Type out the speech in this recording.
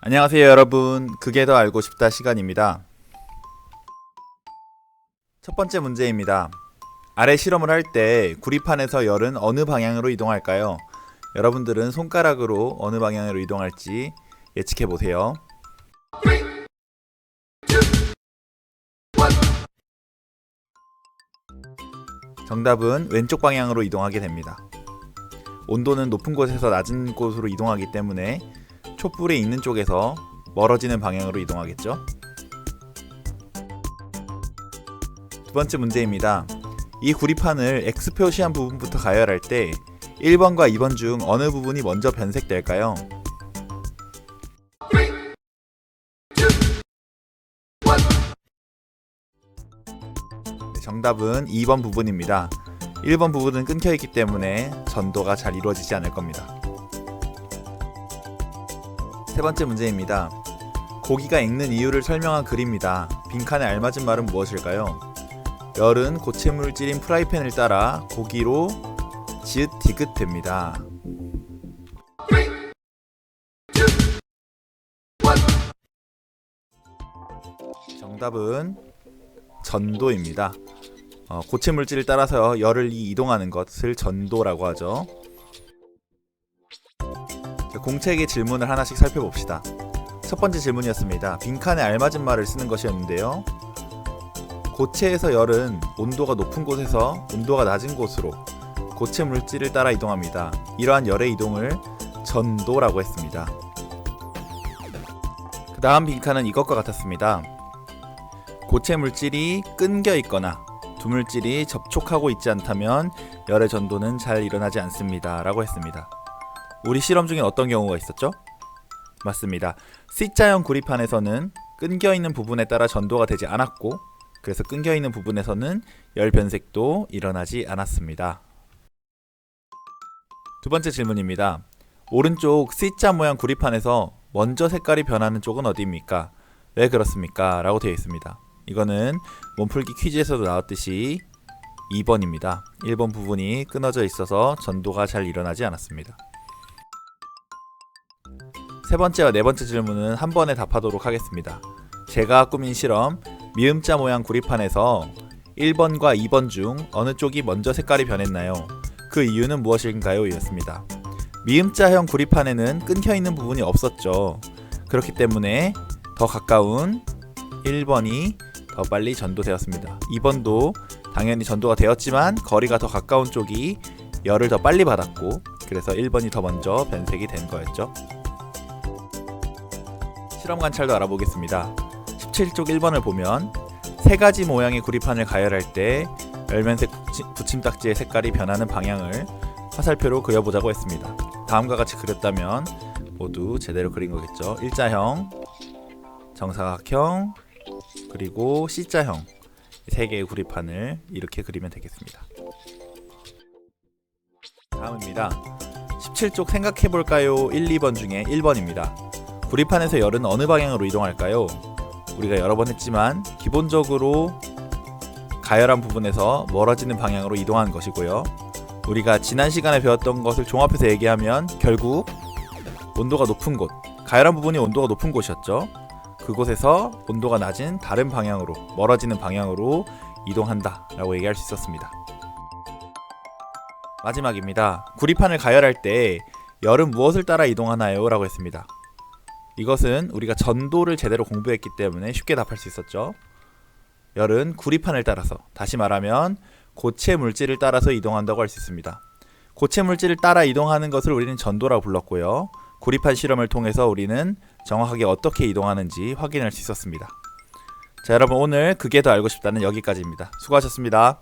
안녕하세요 여러분, 그게 더 알고 싶다 시간입니다. 첫 번째 문제입니다. 아래 실험을 할 때 구리판에서 열은 어느 방향으로 이동할까요? 여러분들은 손가락으로 어느 방향으로 이동할지 예측해 보세요. 정답은 왼쪽 방향으로 이동하게 됩니다. 온도는 높은 곳에서 낮은 곳으로 이동하기 때문에 촛불이 있는 쪽에서 멀어지는 방향으로 이동하겠죠. 두 번째 문제입니다. 이 구리판을 X 표시한 부분부터 가열할 때 1번과 2번 중 어느 부분이 먼저 변색될까요? 정답은 2번 부분입니다. 1번 부분은 끊겨있기 때문에 전도가 잘 이루어지지 않을 겁니다. 세 번째 문제입니다. 고기가 익는 이유를 설명한 글입니다. 빈칸에 알맞은 말은 무엇일까요? 열은 고체물질인 프라이팬을 따라 고기로 지읒 됩니다. 정답은 전도입니다. 고체물질을 따라서 열을 이동하는 것을 전도라고 하죠. 공책의 질문을 하나씩 살펴봅시다. 첫 번째 질문이었습니다. 빈칸에 알맞은 말을 쓰는 것이었는데요. 고체에서 열은 온도가 높은 곳에서 온도가 낮은 곳으로 고체 물질을 따라 이동합니다. 이러한 열의 이동을 전도라고 했습니다. 그 다음 빈칸은 이것과 같았습니다. 고체 물질이 끊겨 있거나 두 물질이 접촉하고 있지 않다면 열의 전도는 잘 일어나지 않습니다 라고 했습니다. 우리 실험 중에 어떤 경우가 있었죠? 맞습니다. C자형 구리판에서는 끊겨있는 부분에 따라 전도가 되지 않았고, 그래서 끊겨있는 부분에서는 열 변색도 일어나지 않았습니다. 두 번째 질문입니다. 오른쪽 C자 모양 구리판에서 먼저 색깔이 변하는 쪽은 어디입니까? 왜 그렇습니까? 라고 되어 있습니다. 이거는 몸풀기 퀴즈에서도 나왔듯이 2번입니다. 1번 부분이 끊어져 있어서 전도가 잘 일어나지 않았습니다. 세 번째와 네 번째 질문은 한 번에 답하도록 하겠습니다. 제가 꾸민 실험, 미음자 모양 구리판에서 1번과 2번 중 어느 쪽이 먼저 색깔이 변했나요? 그 이유는 무엇인가요? 이었습니다. 미음자형 구리판에는 끊겨있는 부분이 없었죠. 그렇기 때문에 더 가까운 1번이 더 빨리 전도되었습니다. 2번도 당연히 전도가 되었지만 거리가 더 가까운 쪽이 열을 더 빨리 받았고, 그래서 1번이 더 먼저 변색이 된 거였죠. 실험 관찰도 알아보겠습니다. 17쪽 1번을 보면 세 가지 모양의 구리판을 가열할 때 열면색 붙임딱지의 색깔이 변하는 방향을 화살표로 그려보자고 했습니다. 다음과 같이 그렸다면 모두 제대로 그린 거겠죠. 일자형, 정사각형, 그리고 C자형, 세 개의 구리판을 이렇게 그리면 되겠습니다. 다음입니다. 17쪽 생각해볼까요? 1, 2번 중에 1번입니다. 구리판에서 열은 어느 방향으로 이동할까요? 우리가 여러 번 했지만 기본적으로 가열한 부분에서 멀어지는 방향으로 이동하는 것이고요. 우리가 지난 시간에 배웠던 것을 종합해서 얘기하면 결국 온도가 높은 곳, 가열한 부분이 온도가 높은 곳이었죠. 그곳에서 온도가 낮은 다른 방향으로, 멀어지는 방향으로 이동한다 라고 얘기할 수 있었습니다. 마지막입니다. 구리판을 가열할 때 열은 무엇을 따라 이동하나요? 라고 했습니다. 이것은 우리가 전도를 제대로 공부했기 때문에 쉽게 답할 수 있었죠. 열은 구리판을 따라서, 다시 말하면 고체 물질을 따라서 이동한다고 할 수 있습니다. 고체 물질을 따라 이동하는 것을 우리는 전도라고 불렀고요. 구리판 실험을 통해서 우리는 정확하게 어떻게 이동하는지 확인할 수 있었습니다. 자, 여러분 오늘 그게 더 알고 싶다는 여기까지입니다. 수고하셨습니다.